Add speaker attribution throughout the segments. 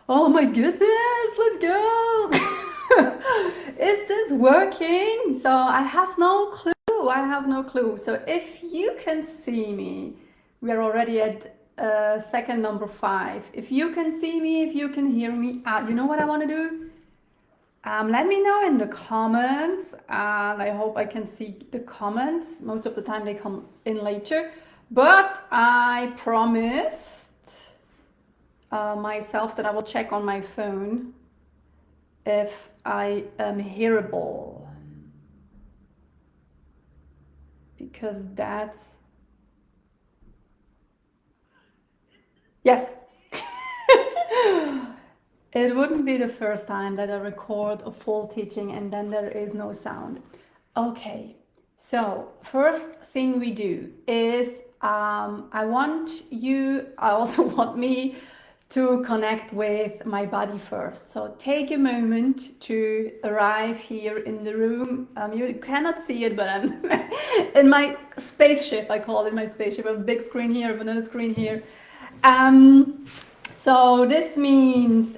Speaker 1: Oh my goodness, let's go! Is this working? So I have no clue. I have no clue. So if you can see me, we are already at second number 5. If you can see me, if you can hear me, you know what I want to do? Let me know in the comments, and I hope I can see the comments. Most of the time they come in later, but I promised myself that I will check on my phone if I am hearable, because that's, yes. It wouldn't be the first time that I record a full teaching and then there is no sound. Okay, so first thing we do is I also want me to connect with my body first. So take a moment to arrive here in the room. You cannot see it, but I'm in my spaceship. I call it my spaceship. I have a big screen here, I have another screen here. So this means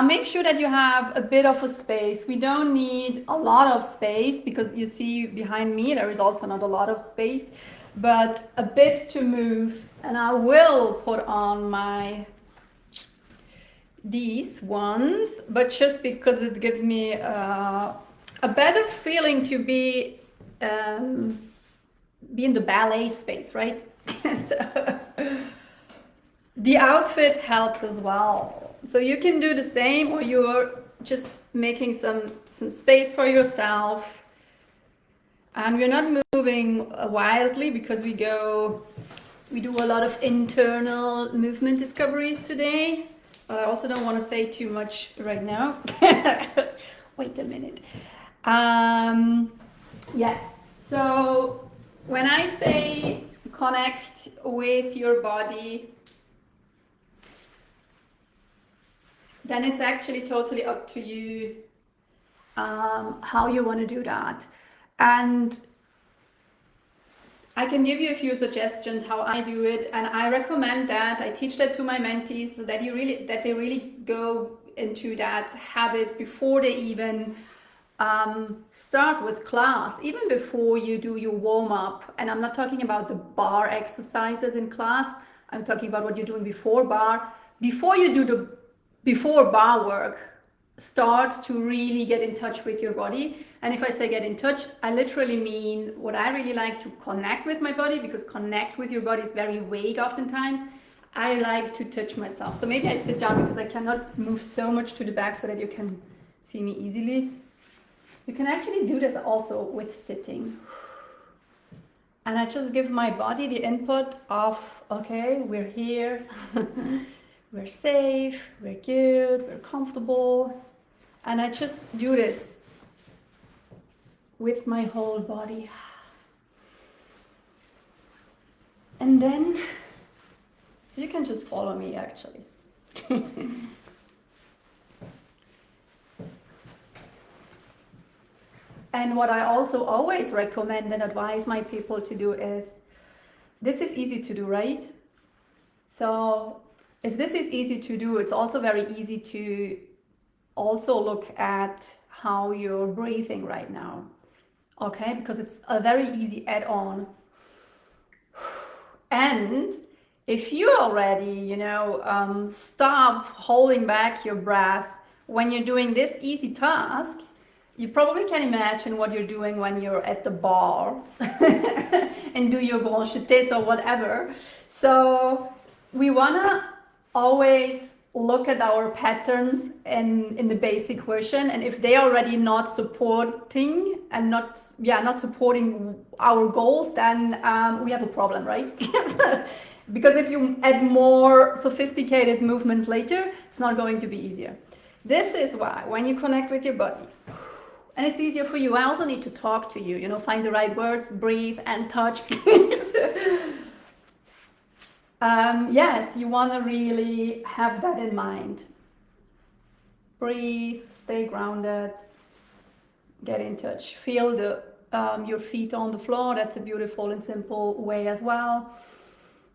Speaker 1: make sure that you have a bit of a space. We don't need a lot of space because you see behind me there is also not a lot of space, but a bit to move. And I will put on these ones, but just because it gives me a better feeling to be in the ballet space, right? So, the outfit helps as well. So you can do the same, or you're just making some space for yourself. And we're not moving wildly because we do a lot of internal movement discoveries today. But I also don't want to say too much right now. Wait a minute. Yes, so when I say connect with your body, then it's actually totally up to you how you want to do that. And I can give you a few suggestions how I do it, and I recommend that. I teach that to my mentees, so that they really go into that habit before they even start with class, even before you do your warm-up. And I'm not talking about the bar exercises in class, I'm talking about what you're doing before bar. Before you do the before bar work, start to really get in touch with your body. And if I say get in touch, I literally mean what I really like to connect with my body, because connect with your body is very vague oftentimes. I like to touch myself. So maybe I sit down because I cannot move so much to the back so that you can see me easily. You can actually do this also with sitting. And I just give my body the input of, okay, we're here. We're safe, we're good, we're comfortable. And I just do this with my whole body. And then, so you can just follow me actually. And what I also always recommend and advise my people to do is, this is easy to do, right? So if this is easy to do, it's also very easy to also look at how you're breathing right now, okay? Because it's a very easy add-on. And if you already, stop holding back your breath when you're doing this easy task, you probably can imagine what you're doing when you're at the bar and do your grand jetés or whatever. So we wanna always look at our patterns in the basic version, and if they are already not supporting and not supporting our goals, then we have a problem, right? Because if you add more sophisticated movements later, it's not going to be easier. This is why when you connect with your body, and it's easier for you, I also need to talk to you, find the right words, breathe and touch. Yes, you want to really have that in mind. Breathe, stay grounded, get in touch. Feel your feet on the floor. That's a beautiful and simple way as well.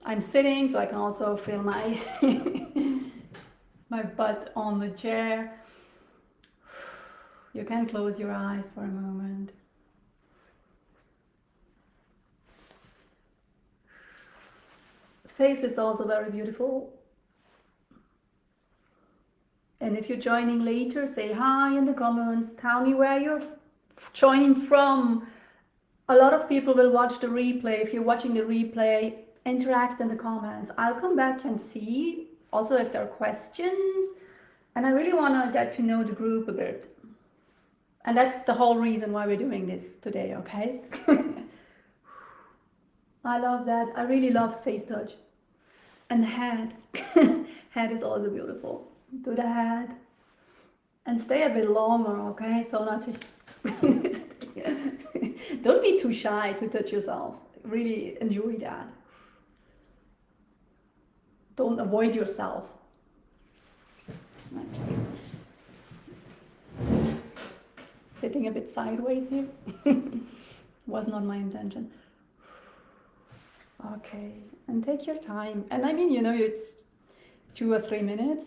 Speaker 1: I'm sitting, so I can also feel my my butt on the chair. You can close your eyes for a moment. Face is also very beautiful. And if you're joining later, say hi in the comments. Tell me where you're joining from. A lot of people will watch the replay. If you're watching the replay, interact in the comments. I'll come back and see also if there are questions. And I really want to get to know the group a bit. And that's the whole reason why we're doing this today, okay? I love that. I really love face touch. And the head. Head is also beautiful. Do the head. And stay a bit longer, okay? So not to... Don't be too shy to touch yourself. Really enjoy that. Don't avoid yourself. Sitting a bit sideways here. Was not my intention. Okay, and take your time. And I mean, you know, it's 2 or 3 minutes.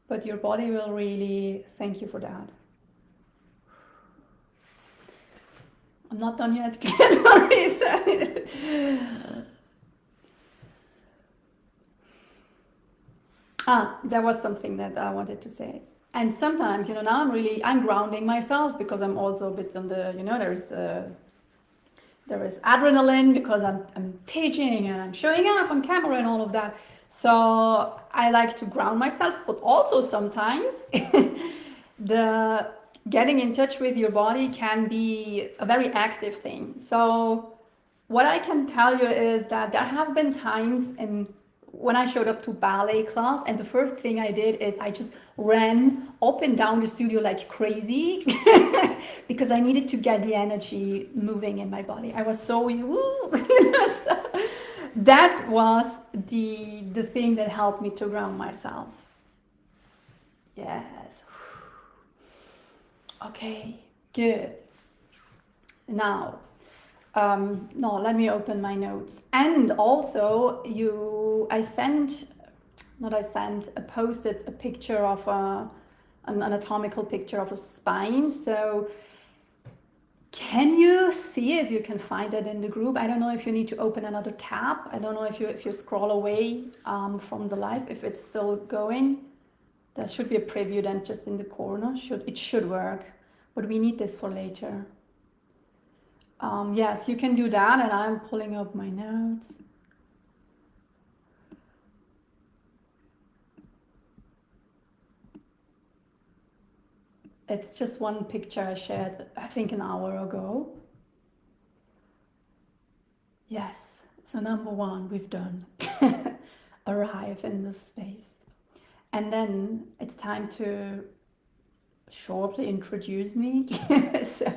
Speaker 1: But your body will really thank you for that. I'm not done yet. There was something that I wanted to say. And sometimes, you know, now I'm grounding myself because I'm also a bit on the, you know, there is adrenaline because I'm teaching and I'm showing up on camera and all of that. So I like to ground myself, but also sometimes the getting in touch with your body can be a very active thing. So what I can tell you is that there have been times when I showed up to ballet class, and the first thing I did is I just ran up and down the studio like crazy because I needed to get the energy moving in my body. I was so, that was the thing that helped me to ground myself. Yes. Okay, good. Now, let me open my notes. And also, I posted a picture of an anatomical picture of a spine. So can you see if you can find it in the group? I don't know if you need to open another tab. I don't know if you scroll away from the live, if it's still going. There should be a preview then just in the corner. It should work, but we need this for later. Yes, you can do that, and I'm pulling up my notes. It's just one picture I shared, I think an hour ago. Yes, so number one, we've done. Arrive in the space. And then it's time to shortly introduce me. So,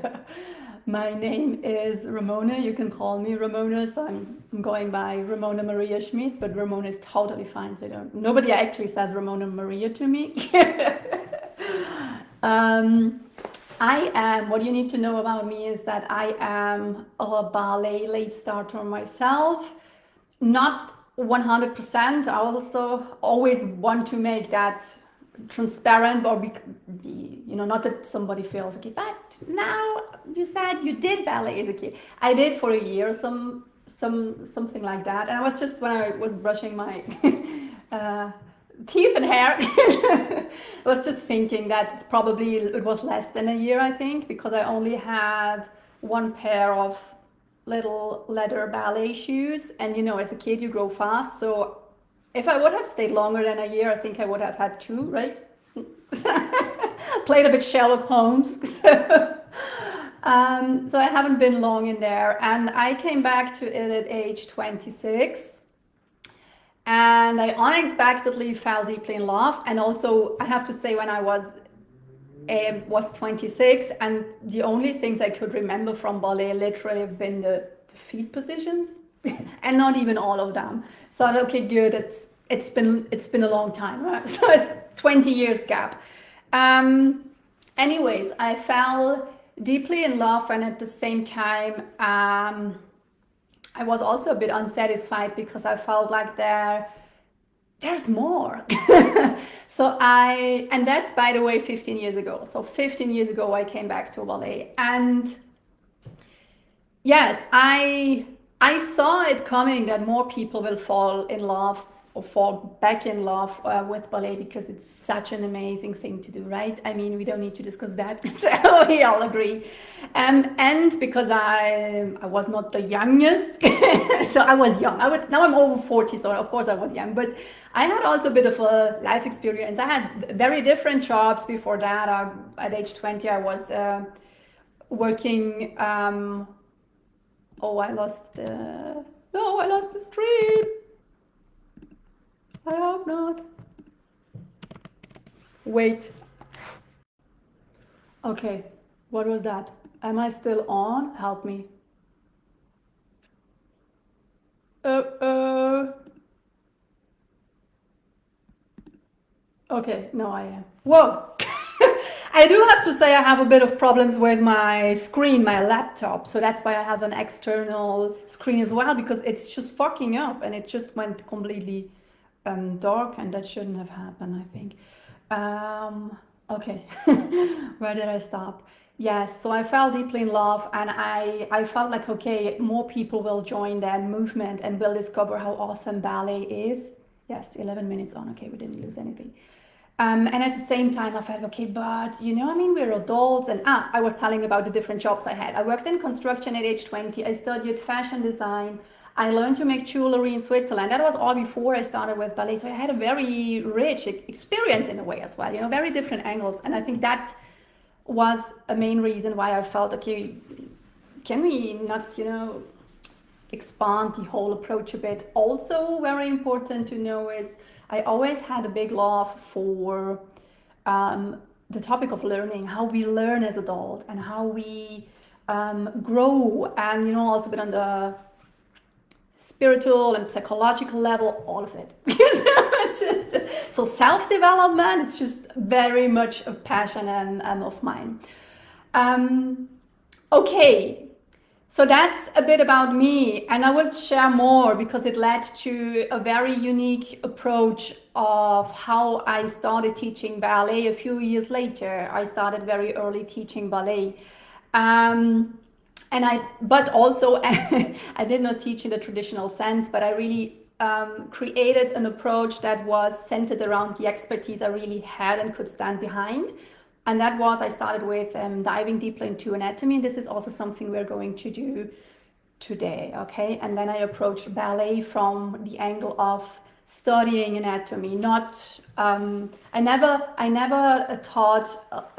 Speaker 1: my name is Ramona. You can call me Ramona. So I'm going by Ramona Maria Schmidt, but Ramona is totally fine. So nobody actually said Ramona Maria to me. I am, what you need to know about me is that I am a ballet late starter myself. Not 100%. I also always want to make that transparent, or not that somebody feels okay, but now you said you did ballet as a kid. I did for a year, something like that. And I was just, when I was brushing my teeth and hair, I was just thinking that probably it was less than a year, I think, because I only had one pair of little leather ballet shoes. And as a kid you grow fast, so if I would have stayed longer than a year, I think I would have had 2, right? Played a bit Sherlock Holmes. So I haven't been long in there. And I came back to it at age 26. And I unexpectedly fell deeply in love. And also, I have to say, when I was 26, and the only things I could remember from ballet literally have been the feet positions. And not even all of them. So okay, good. It's been a long time, right? So it's 20 years gap. Anyways, I fell deeply in love, and at the same time, I was also a bit unsatisfied because I felt like there there's more. And that's, by the way, 15 years ago. So 15 years ago, I came back to ballet. And yes, I saw it coming that more people will fall in love or fall back in love with ballet, because it's such an amazing thing to do, right? I mean, we don't need to discuss that, so we all agree. And because I was not the youngest, so I was young. Now I'm over 40, so of course I was young, but I had also a bit of a life experience. I had very different jobs before that. At age 20, I was working. Oh, I lost the. No, I lost the stream. I hope not. Wait. Okay, what was that? Am I still on? Help me. Okay, no, I am. Whoa! I do have to say I have a bit of problems with my screen, my laptop. So that's why I have an external screen as well, because it's just fucking up and it just went completely dark, and that shouldn't have happened, I think. Okay, where did I stop? Yes, so I fell deeply in love, and I felt like, okay, more people will join that movement and will discover how awesome ballet is. Yes, 11 minutes on. Okay, we didn't lose anything. And at the same time, I felt, okay, but I mean, we're adults. And I was telling about the different jobs I had. I worked in construction at age 20. I studied fashion design. I learned to make jewelry in Switzerland. That was all before I started with ballet. So I had a very rich experience in a way as well, very different angles. And I think that was a main reason why I felt, okay, can we not, expand the whole approach a bit? Also, very important to know is I always had a big love for the topic of learning, how we learn as adults and how we grow, and also a bit on the spiritual and psychological level, all of it. It's just so self-development. It's just very much a passion and of mine. Okay. So that's a bit about me, and I will share more because it led to a very unique approach of how I started teaching ballet a few years later. I started very early teaching ballet. But also I did not teach in the traditional sense, but I really created an approach that was centered around the expertise I really had and could stand behind. And that was, I started with diving deeply into anatomy. And this is also something we're going to do today, okay? And then I approached ballet from the angle of studying anatomy. I never taught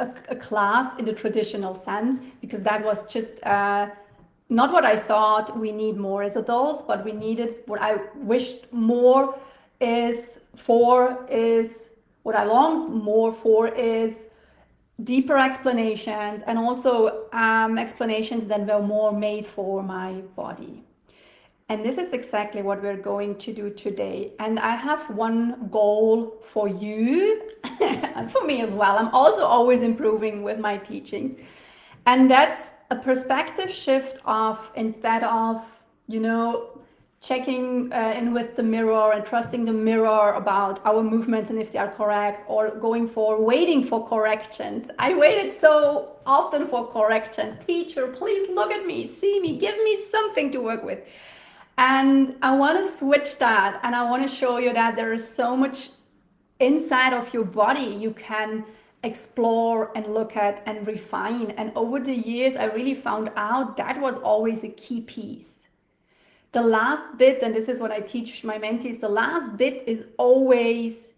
Speaker 1: a class in the traditional sense, because that was just not what I thought we need more as adults, but we needed, what I wished more is what I longed more for is deeper explanations, and also explanations that were more made for my body. And this is exactly what we're going to do today. And I have one goal for you and for me as well. I'm also always improving with my teachings. And that's a perspective shift of, instead of, checking in with the mirror and trusting the mirror about our movements and if they are correct, or waiting for corrections. I waited so often for corrections. Teacher, please look at me, see me, give me something to work with. And I want to switch that, and I want to show you that there is so much inside of your body you can explore and look at and refine. And over the years, I really found out that was always a key piece. The last bit, and this is what I teach my mentees, the last bit is always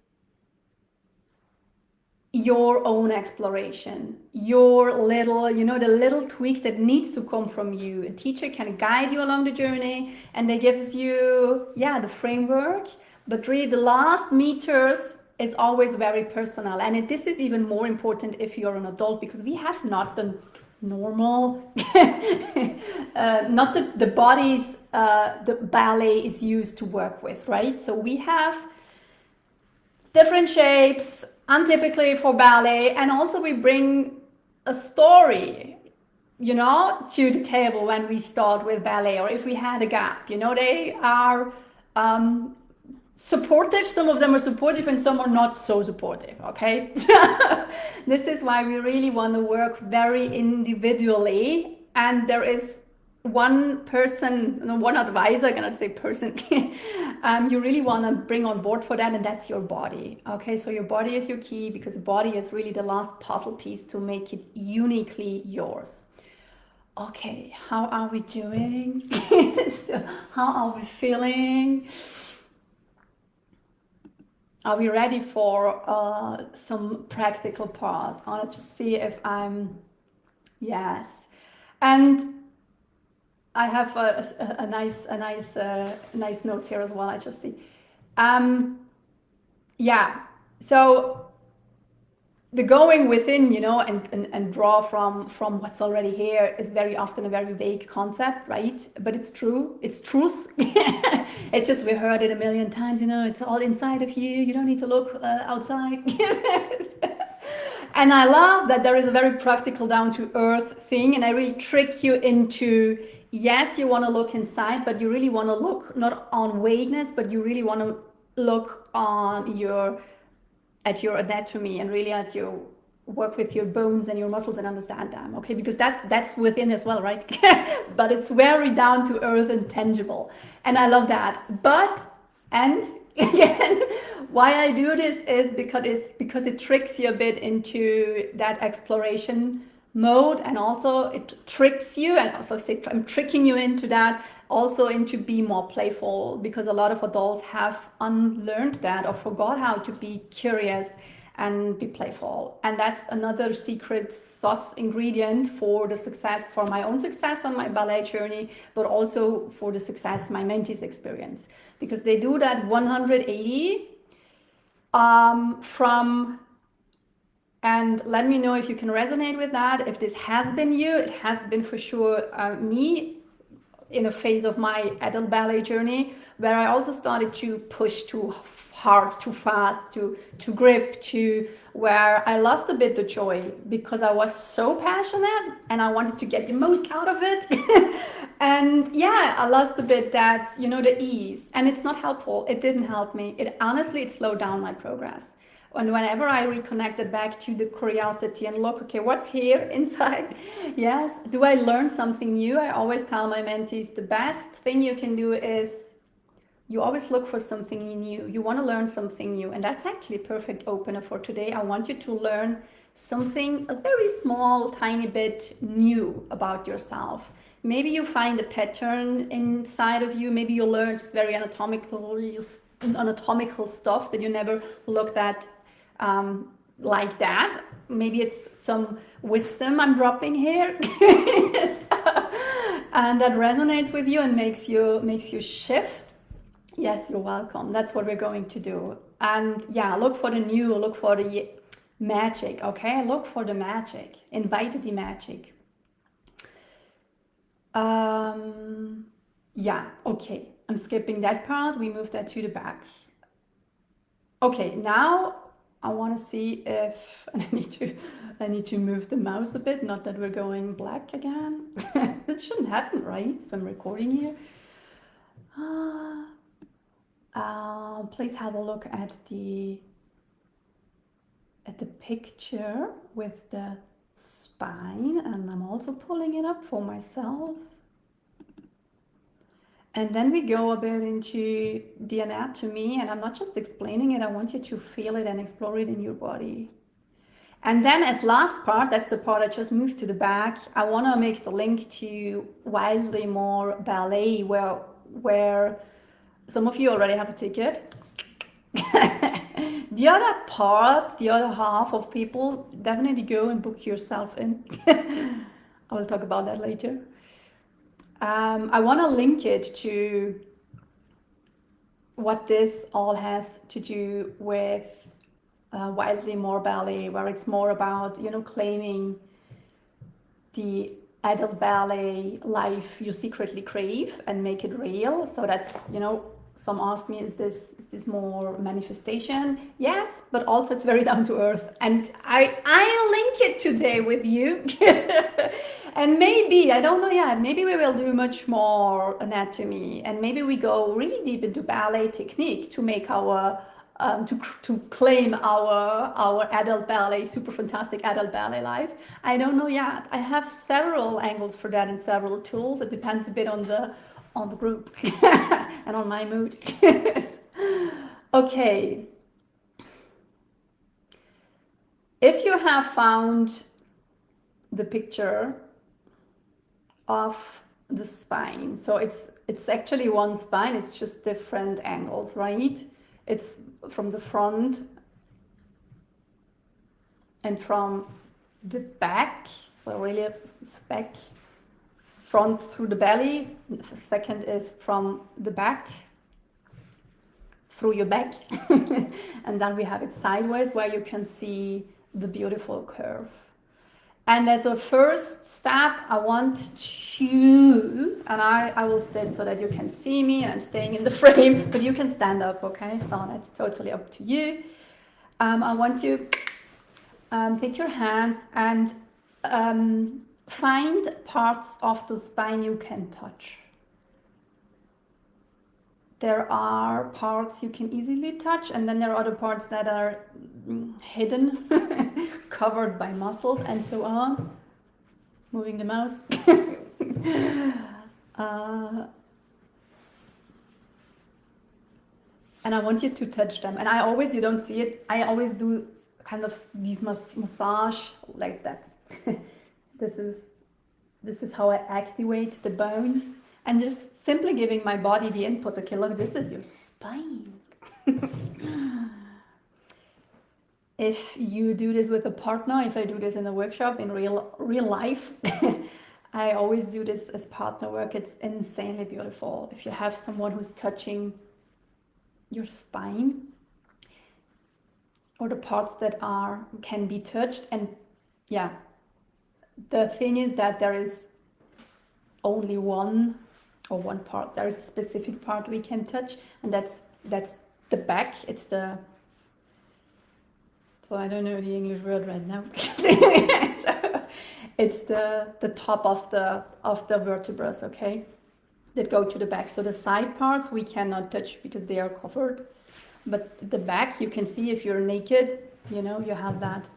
Speaker 1: your own exploration, your little, the little tweak that needs to come from you. A teacher can guide you along the journey, and they gives you, the framework, but really the last meters is always very personal. And this is even more important if you're an adult, because we have not the normal, not the bodies the ballet is used to work with, right? So we have different shapes, untypically for ballet, and also we bring a story, to the table when we start with ballet, or if we had a gap, they are supportive. Some of them are supportive and some are not so supportive. Okay. This is why we really want to work very individually, and there is one person, no, one advisor, I cannot say person, you really want to bring on board for that, and that's your body. Okay, so your body is your key, because the body is really the last puzzle piece to make it uniquely yours. Okay, how are we doing? So, how are we feeling? Are we ready for some practical part? I want to just see if I'm, yes. And I have a nice notes here as well. I just see. Yeah. So the going within, you know, and draw from what's already here is very often a very vague concept, right? But it's true. It's truth. It's just we heard it a million times. You know, it's all inside of you. You don't need to look outside. And I love that there is a very practical, down to earth thing, and I really trick you into, yes, you want to look inside, but you really want to look not on vagueness, but you really want to look on your anatomy, and really at your work with your bones and your muscles and understand them. Okay, because that's within as well, right? But it's very down to earth and tangible, and I love that. But and again, why I do this is because it tricks you a bit into that exploration mode, and also it tricks you, and also say I'm tricking you into that, also into be more playful, because a lot of adults have unlearned that or forgot how to be curious and be playful. And that's another secret sauce ingredient for the success, for my own success on my ballet journey, but also for the success my mentees experience, because they do that 180 from, and let me know if you can resonate with that. If this has been you, it has been for sure me in a phase of my adult ballet journey, where I also started to push too hard, too fast, to grip, to where I lost a bit the joy, because I was so passionate and I wanted to get the most out of it. And yeah, I lost a bit that, you know, the ease, and it's not helpful. It didn't help me. It slowed down my progress. And whenever I reconnected back to the curiosity and look, okay, what's here inside? Yes, do I learn something new? I always tell my mentees the best thing you can do is you always look for something new. You want to learn something new. And that's actually a perfect opener for today. I want you to learn something, a very small, tiny bit new about yourself. Maybe you find a pattern inside of you. Maybe you learn just very anatomical stuff that you never looked at like that. Maybe it's some wisdom I'm dropping here. And that resonates with you and makes you shift. Yes, you're welcome. That's what we're going to do. And yeah, look for the new, look for the magic. Okay, look for the magic. Invite the magic. Yeah, okay. I'm skipping that part. We move that to the back. Okay, now I want to see if, and I need to move the mouse a bit. Not that we're going black again. That shouldn't happen, right? If I'm recording here. Please have a look at the picture with the spine, and I'm also pulling it up for myself. And then we go a bit into the anatomy, and I'm not just explaining it, I want you to feel it and explore it in your body. And then as last part, that's the part I just moved to the back, I want to make the link to Wildly More Ballet, where some of you already have a ticket. The other part, the other half of people, definitely go and book yourself in. I will talk about that later. I want to link it to what this all has to do with Wildly More Ballet, where it's more about, you know, claiming the adult ballet life you secretly crave and make it real. So that's, you know, some ask me, is this more manifestation? Yes, but also it's very down to earth. And I link it today with you. And maybe, I don't know yet, maybe we will do much more anatomy, and maybe we go really deep into ballet technique to make our to claim our adult ballet, super fantastic adult ballet life. I don't know yet. I have several angles for that and several tools. It depends a bit on the group and on my mood. Okay. If you have found the picture of the spine, so it's actually one spine, it's just different angles, right? It's from the front and from the back, so really back, front through the belly. The second is from the back through your back. And then we have it sideways where you can see the beautiful curve. And as a first step, I want you, and I will sit so that you can see me, and I'm staying in the frame, but you can stand up, okay? So that's totally up to you. I want you take your hands and find parts of the spine you can touch. There are parts you can easily touch, and then there are other parts that are hidden, covered by muscles and so on. Moving the mouse. And I want you to touch them. And you don't see it, I always do kind of these massage like that. This is how I activate the bones. And just simply giving my body the input. Okay, look, this is your spine. If you do this with a partner, if I do this in a workshop in real life, I always do this as partner work. It's insanely beautiful. If you have someone who's touching your spine or the parts that can be touched. And yeah, the thing is that there is only one part. There is a specific part we can touch, and that's the back. So I don't know the English word right now. So it's the top of the vertebrae, okay, that go to the back. So the side parts we cannot touch because they are covered, but the back you can see if you're naked. You know, you have that.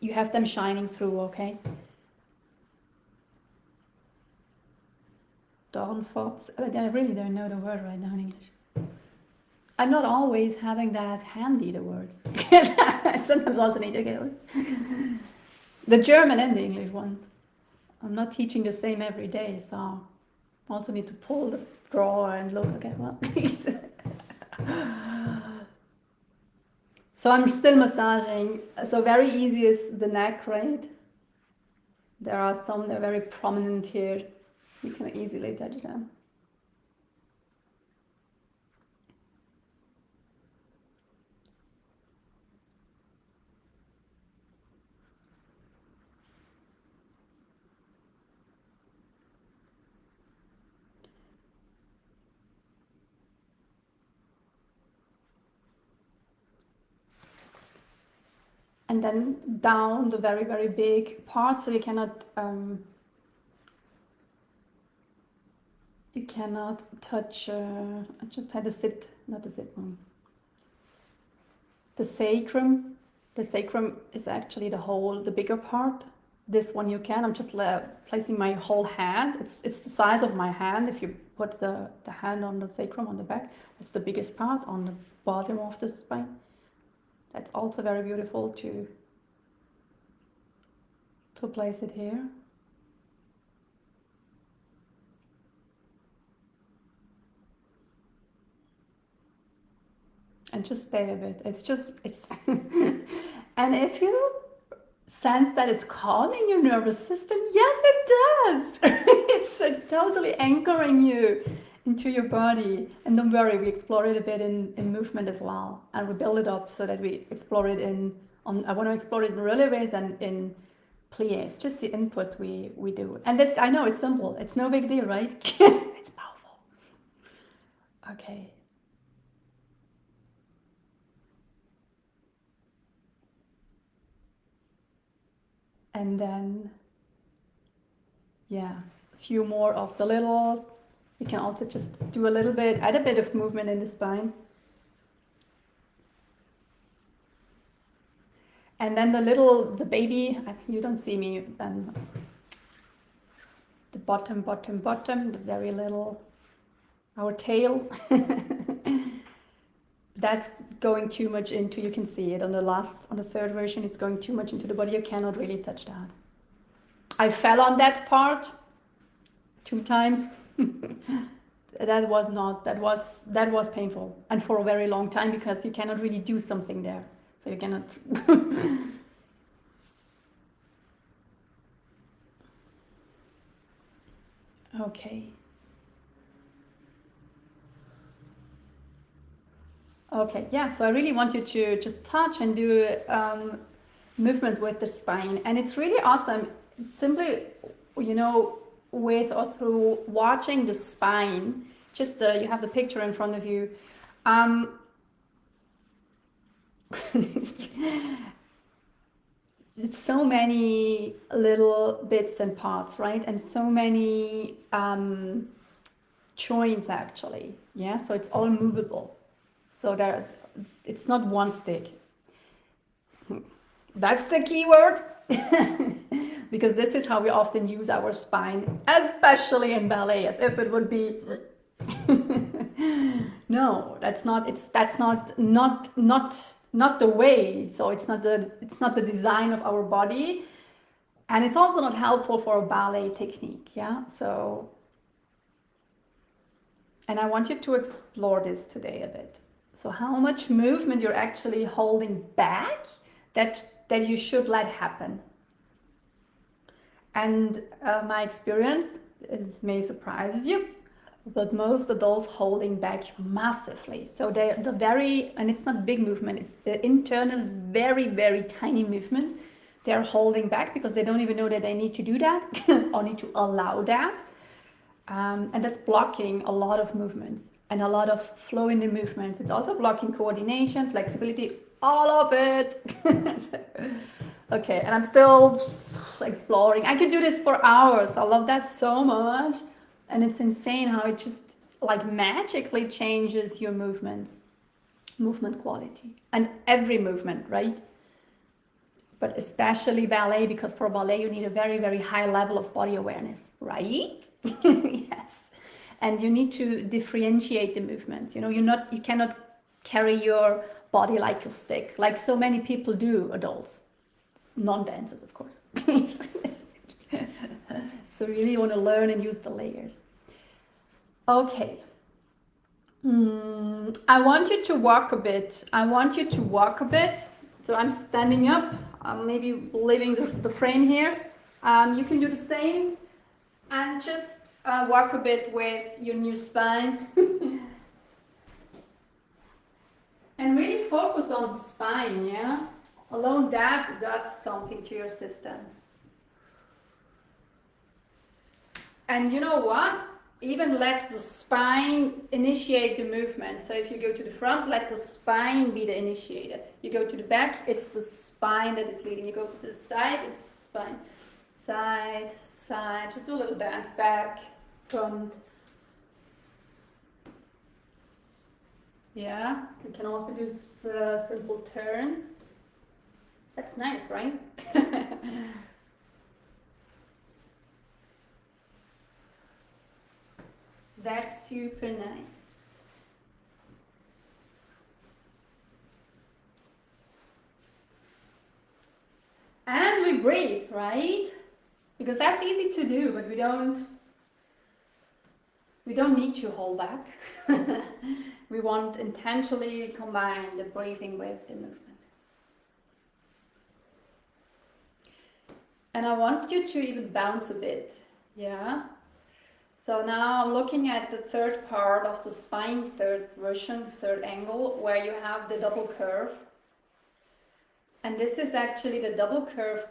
Speaker 1: You have them shining through, okay. Downforts. But I really don't know the word right now in English. I'm not always having that handy, the words. I sometimes also need to get it. The German and the English one. I'm not teaching the same every day, so I also need to pull the drawer and look, okay, well. So I'm still massaging. So very easy is the neck, right? There are some that are very prominent here. You can easily touch them. And then down the very, very big part, so you cannot touch. I just had not a sit one. The sacrum. The sacrum is actually the bigger part. This one you can. I'm just placing my whole hand. It's the size of my hand. If you put the hand on the sacrum on the back, it's the biggest part on the bottom of the spine. That's also very beautiful to place it here. And just stay a bit. It's and if you sense that it's calming your nervous system, yes it does. It's totally anchoring you into your body. And don't worry, we explore it a bit in movement as well, and we build it up so that we explore it I want to explore it in releves and in pliés. Just the input we do. And I know it's simple, it's no big deal, right? It's powerful. Okay. And then, yeah, a few more of the little, you can also just do a little bit, add a bit of movement in the spine. And then the baby, you don't see me, the bottom, the very little, our tail. That's going too much into, you can see it on the third version, it's going too much into the body. You cannot really touch that. I fell on that part 2 times. That was painful, and for a very long time, because you cannot really do something there. So you cannot. Okay. Okay, yeah, so I really want you to just touch and do movements with the spine. And it's really awesome, simply, with or through watching the spine. Just you have the picture in front of you. It's so many little bits and parts, right? And so many joints, actually. Yeah, so it's all movable. So it's not one stick. That's the key word. Because this is how we often use our spine, especially in ballet, as if it would be. No, that's not the way. So it's not the design of our body, and it's also not helpful for a ballet technique. Yeah. So, and I want you to explore this today a bit. So how much movement you're actually holding back that you should let happen. And my experience may surprise you, but most adults holding back massively. So and it's not big movement, it's the internal, very, very tiny movements. They're holding back because they don't even know that they need to do that or need to allow that. And that's blocking a lot of movements and a lot of flow in the movements. It's also blocking coordination, flexibility, all of it. Okay, and I'm still exploring. I could do this for hours. I love that so much. And it's insane how it just like magically changes your movement quality. And every movement, right? But especially ballet, because for ballet you need a very, very high level of body awareness, right? Yes. And you need to differentiate the movements. You cannot carry your body like a stick, like so many people do, adults. Non-dancers, of course. So really you want to learn and use the layers. Okay. I want you to walk a bit. So I'm standing up. I'm maybe leaving the frame here. You can do the same. And just walk a bit with your new spine. And really focus on the spine, yeah? Alone that does something to your system. And you know what? Even let the spine initiate the movement. So if you go to the front, let the spine be the initiator. You go to the back, it's the spine that is leading. You go to the side, it's the spine. Side, side. Just do a little dance. Back, front. Yeah, you can also do simple turns. That's nice, right? That's super nice. And we breathe, right? Because that's easy to do, but we don't need to hold back. We want intentionally combine the breathing with the movement. And I want you to even bounce a bit, yeah? So now I'm looking at the third part of the spine, third version, third angle, where you have the double curve. And this is actually the double curve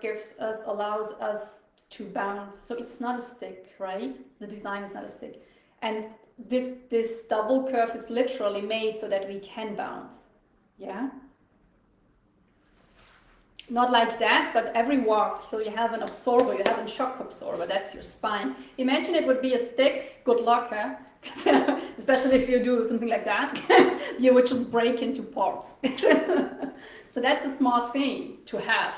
Speaker 1: allows us to bounce. So it's not a stick, right? The design is not a stick. And this double curve is literally made so that we can bounce. Yeah? Not like that, but every walk. So you have an absorber, you have a shock absorber, that's your spine. Imagine it would be a stick, good luck, huh? Especially if you do something like that, you would just break into parts. So that's a smart thing to have.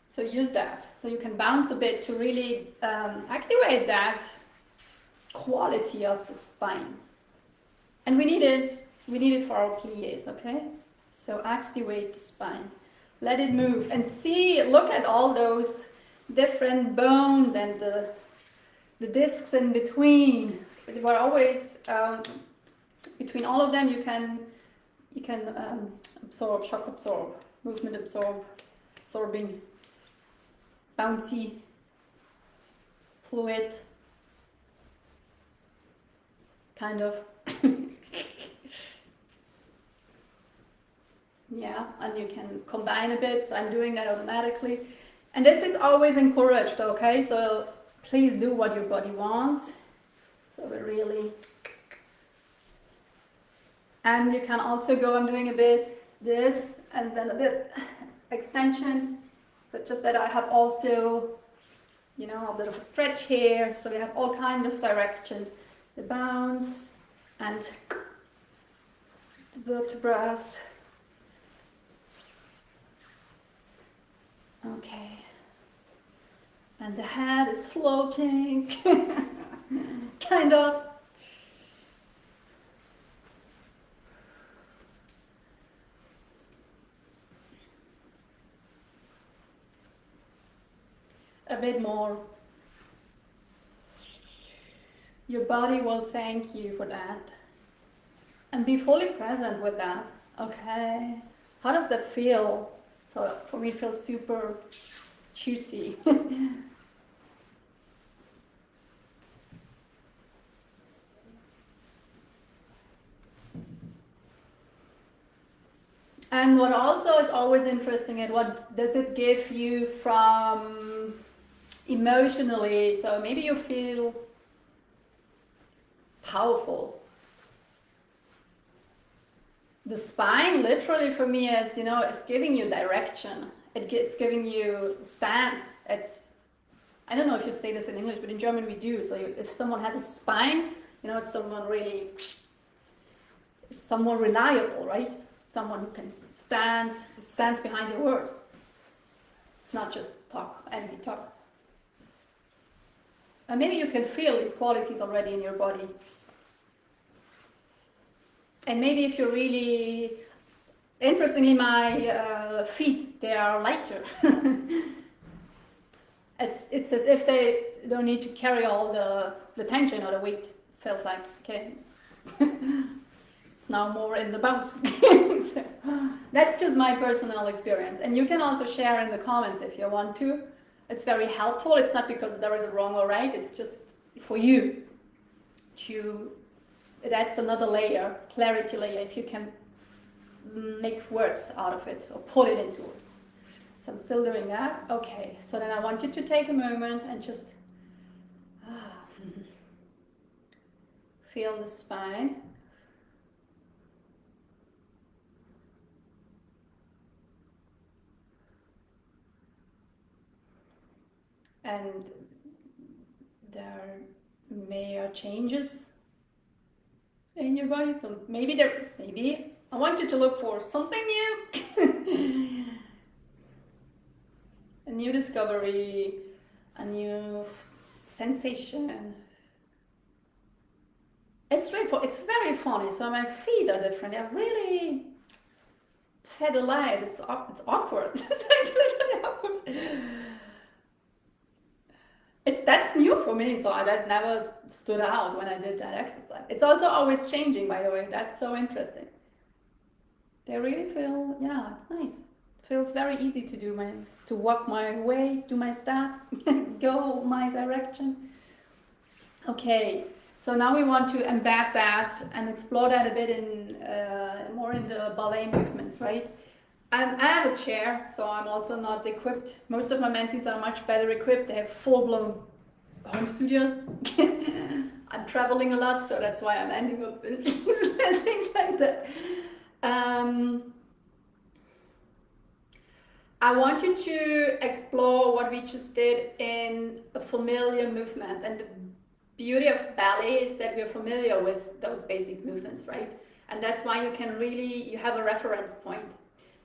Speaker 1: So use that. So you can bounce a bit to really activate that quality of the spine. And we need it for our pliés, okay? So activate the spine. Let it move and look at all those different bones and the discs in between. We're always, between all of them you can absorb, shock absorb, movement absorbing, bouncy, fluid, kind of. Yeah, and you can combine a bit, so I'm doing that automatically. And this is always encouraged, okay? So please do what your body wants. So we're really... And you can also go, I'm doing a bit this, and then a bit extension. So just that I have also, you know, a bit of a stretch here. So we have all kinds of directions. The bounce and the vertebrae. Okay, and the head is floating, kind of. A bit more. Your body will thank you for that. And be fully present with that. Okay, how does that feel? So for me it feels super juicy. And what also is always interesting is what does it give you from emotionally. So maybe you feel powerful. The spine literally for me is, you know, it's giving you direction. It's giving you stance. I don't know if you say this in English, but in German we do. So if someone has a spine, you know, it's someone reliable, right? Someone who can stands behind their words. It's not just talk, empty talk. And maybe you can feel these qualities already in your body. And maybe if you're really, interestingly, my feet, they are lighter. It's as if they don't need to carry all the tension or the weight. It feels like, okay, it's now more in the bounce. So, that's just my personal experience. And you can also share in the comments if you want to. It's very helpful. It's not because there is a wrong or right. It's just for you to... That's another layer, clarity layer, if you can make words out of it or put it into words. So I'm still doing that. Okay, so then I want you to take a moment and just feel the spine. And there may are changes in your body, so maybe I want you to look for something new. A new discovery, a new sensation. It's very funny. So my feet are different. They're really pedalite. It's awkward. It's actually really awkward. That's new for me, so that never stood out when I did that exercise. It's also always changing, by the way. That's so interesting. They really feel, yeah, it's nice. It feels very easy to walk my way, do my steps, go my direction. Okay, so now we want to embed that and explore that a bit in more in the ballet movements, right? I have a chair, so I'm also not equipped. Most of my mentees are much better equipped. They have full-blown home studios. I'm traveling a lot, so that's why I'm ending up in things like that. I want you to explore what we just did in a familiar movement. And the beauty of ballet is that we're familiar with those basic movements, right? And that's why you have a reference point.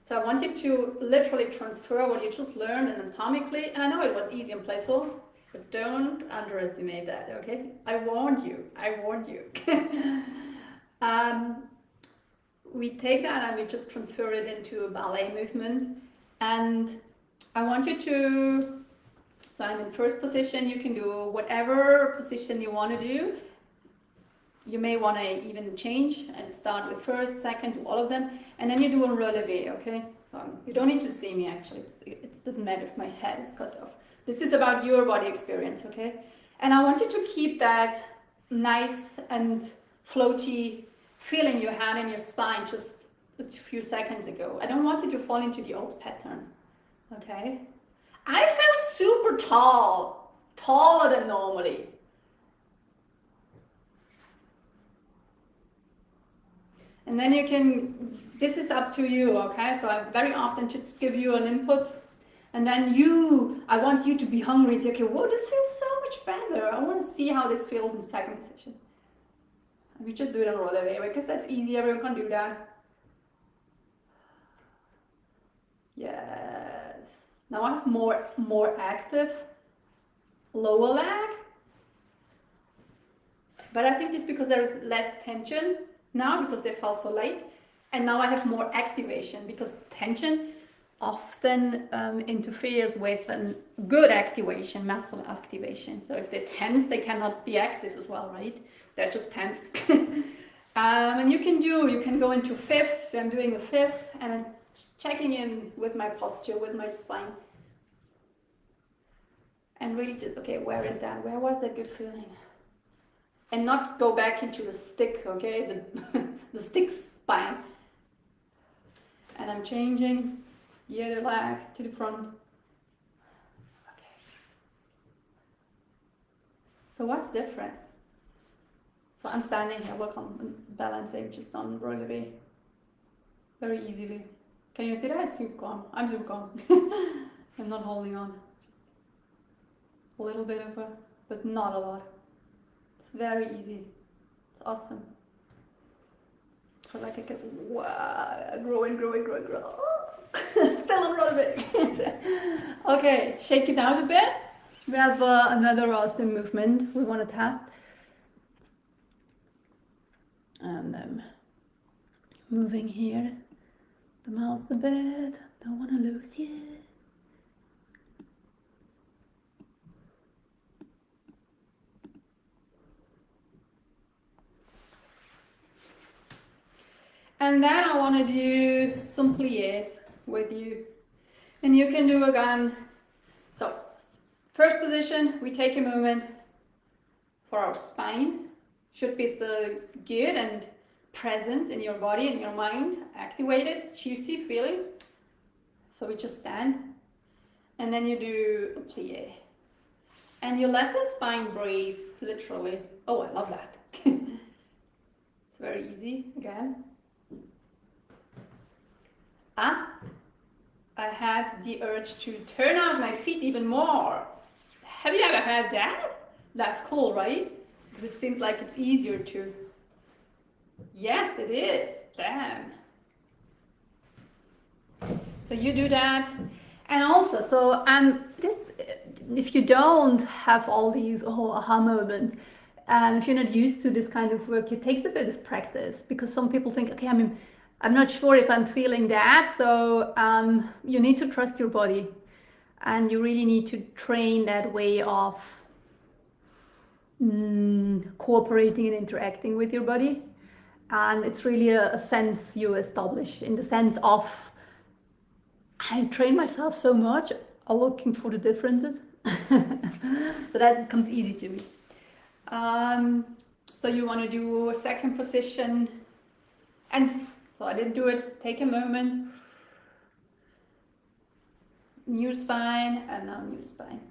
Speaker 1: So I want you to literally transfer what you just learned anatomically. And I know it was easy and playful, but don't underestimate that, okay? I warned you. We take that and we just transfer it into a ballet movement. And I want you to, so I'm in first position, you can do whatever position you want to do. You may want to even change and start with first, second, do all of them. And then you do a relevé, okay? So you don't need to see me actually, it doesn't matter if my head is cut off. This is about your body experience, okay? And I want you to keep that nice and floaty feeling you had in your spine just a few seconds ago. I don't want you to fall into the old pattern, okay? I felt super tall, taller than normally. And then you can, this is up to you, okay? So I very often just give you an input, and then I want you to be hungry and say, okay, whoa, this feels so much better. I want to see how this feels in second position. And we just do it on relevé because that's easy, everyone can do that. Yes. Now I have more active lower leg. But I think it's because there's less tension now because they felt so late. And now I have more activation because tension often interferes with a good activation, muscle activation. So if they're tense, they cannot be active as well, right? They're just tense. And you can go into fifth. So I'm doing a fifth and then checking in with my posture, with my spine. And really just, okay, where is that? Where was that good feeling? And not go back into the stick, okay? The stick spine. And I'm changing the other leg to the front. Okay. So what's different? So I'm standing here, look, I'm balancing just on relevé. Very easily. Can you see that? I'm super calm. I'm not holding on. Just a little bit of but not a lot. It's very easy. It's awesome. I feel like I can grow. Still on relevé. Okay, shake it out a bit. We have another awesome movement we want to test. And I'm moving here the mouse a bit. Don't want to lose you. And then I want to do some pliés with you. And you can do again. So, first position, we take a moment for our spine. Should be still good and present in your body and your mind. Activated, juicy feeling. So we just stand. And then you do a plié. And you let the spine breathe, literally. Oh, I love that. It's very easy, again. I had the urge to turn out my feet even more. Have you ever had that? That's cool, right? Because it seems like it's easier to. Yes, it is. Damn. So you do that. And also, so this, if you don't have all these aha moments, if you're not used to this kind of work, it takes a bit of practice because some people think, okay, I'm not sure if I'm feeling that. So you need to trust your body and you really need to train that way of cooperating and interacting with your body. And it's really a sense you establish in the sense of I train myself so much, looking for the differences. So that comes easy to me. So you want to do a second position, and so I didn't do it. Take a moment. New spine, and now new spine.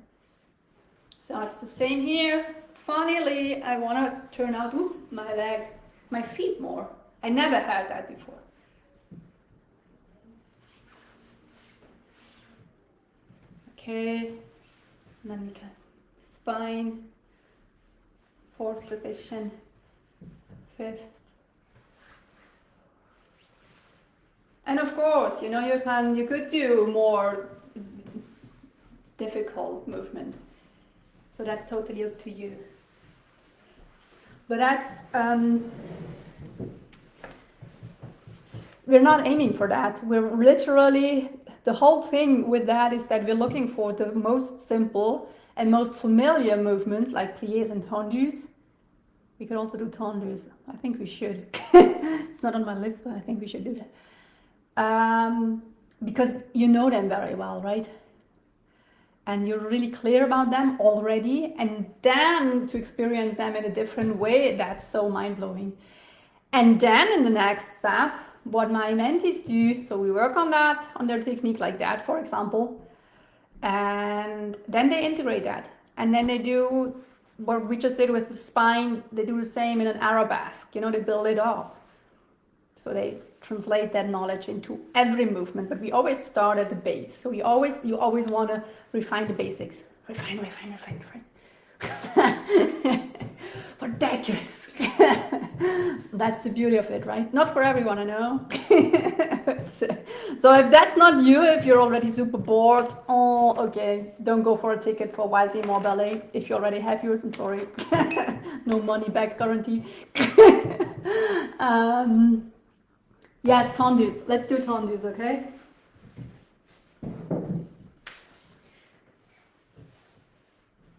Speaker 1: So it's the same here. funnily, I want to turn out, my legs, my feet more. I never had that before. Okay, and then we can spine, fourth position, fifth. And of course, you know, you could do more difficult movements. So that's totally up to you. But that's, we're not aiming for that. We're literally, the whole thing with that is that we're looking for the most simple and most familiar movements like pliés and tendus. We could also do tendus. I think we should. It's not on my list, but I think we should do that. Because you know them very well, right? And you're really clear about them already, and then to experience them in a different way, that's so mind-blowing. And then in the next step, what my mentees do, so we work on that, on their technique like that, for example, and then they integrate that. And then they do what we just did with the spine, they do the same in an arabesque, you know, they build it up. So they translate that knowledge into every movement, but we always start at the base. So you always want to refine the basics. Refine. For decades. That's the beauty of it, right? Not for everyone, I know. So if that's not you, if you're already super bored, oh, okay, don't go for a ticket for Wildly More Ballet. If you already have yours, I'm sorry. No money back guarantee. Yes, tendus. Let's do tendus, okay?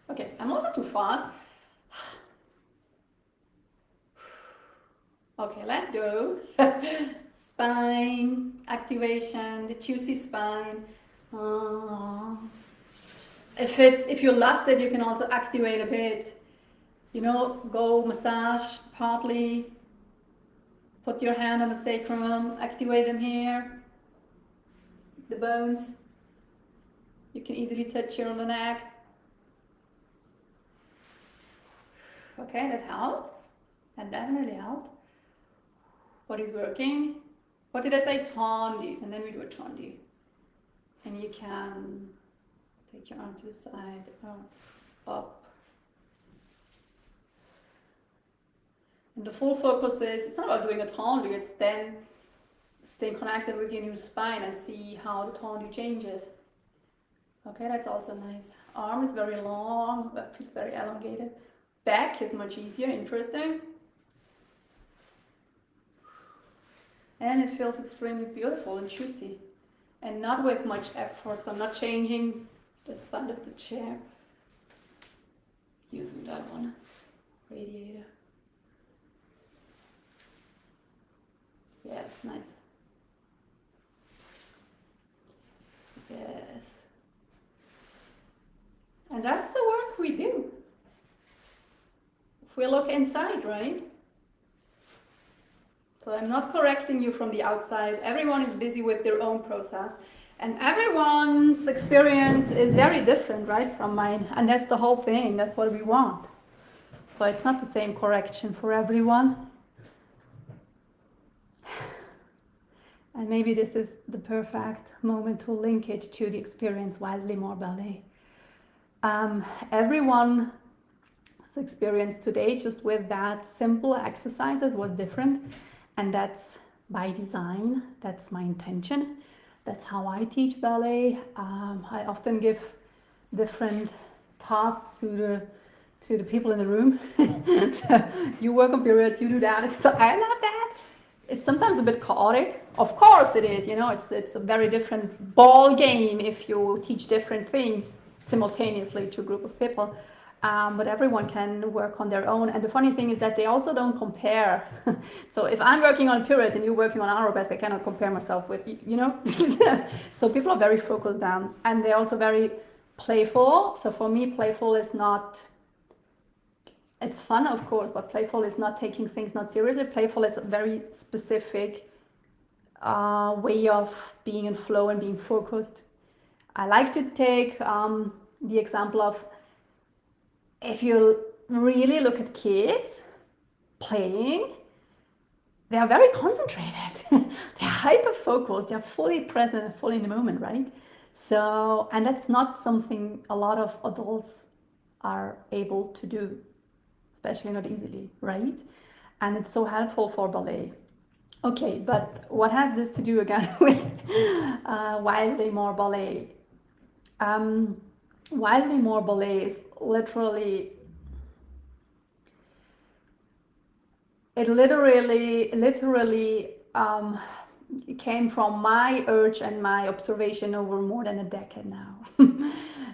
Speaker 1: Okay, I'm also too fast. Okay, let go. Spine, activation, the juicy spine. If you're lusted, you can also activate a bit. You know, go massage partly. Put your hand on the sacrum, activate them here. The bones. You can easily touch here on the neck. Okay, that helps. That definitely helped. Body's working. What did I say? Tendus, and then we do a tendu. And you can take your arm to the side, up. And the full focus is, it's not about doing a tendu, it's then staying connected with your new spine and see how the tendu changes. Okay, that's also nice. Arm is very long, but very elongated. Back is much easier, interesting. And it feels extremely beautiful and juicy. And not with much effort, so I'm not changing the side of the chair. Using that one, radiator. Yes, nice. Yes. And that's the work we do. If we look inside, right? So I'm not correcting you from the outside. Everyone is busy with their own process. And everyone's experience is very different, right, from mine. And that's the whole thing. That's what we want. So it's not the same correction for everyone. And maybe this is the perfect moment to link it to the experience Wildly More Ballet. Everyone's experience today just with that simple exercises was different. And that's by design, that's my intention. That's how I teach ballet. I often give different tasks to the people in the room. So you work on periods, you do that. So I love that. It's sometimes a bit chaotic. Of course it is, you know, it's a very different ball game if you teach different things simultaneously to a group of people. But everyone can work on their own. And the funny thing is that they also don't compare. So if I'm working on a period and you're working on arabesque, I cannot compare myself with, you know. So people are very focused down, and they're also very playful. So for me, playful is not, it's fun, of course, but playful is not taking things not seriously. Playful is a very specific way of being in flow and being focused. I like to take the example of, if you really look at kids playing, they are very concentrated. They're hyper focused. They're fully present and fully in the moment, right? So, and that's not something a lot of adults are able to do, especially not easily, right? And it's so helpful for ballet. Okay, but what has this to do again with wildly more ballet? Wildly more ballet is literally, it literally came from my urge and my observation over more than a decade now.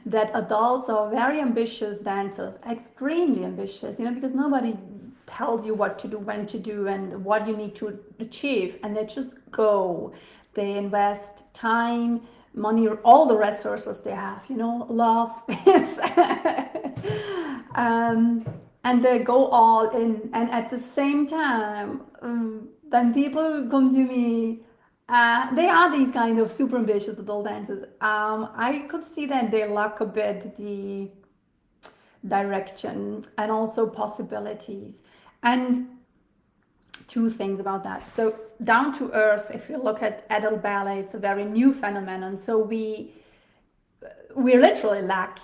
Speaker 1: That adults are very ambitious dancers, extremely ambitious, because nobody tells you what to do, when to do, and what you need to achieve, and they just go. They invest time, money, all the resources they have, love. And they go all in, and at the same time, when people come to me, they are these kind of super ambitious adult dancers. I could see that they lack a bit the direction and also possibilities. And two things about that. So down to earth, if you look at adult ballet, it's a very new phenomenon. So we literally lack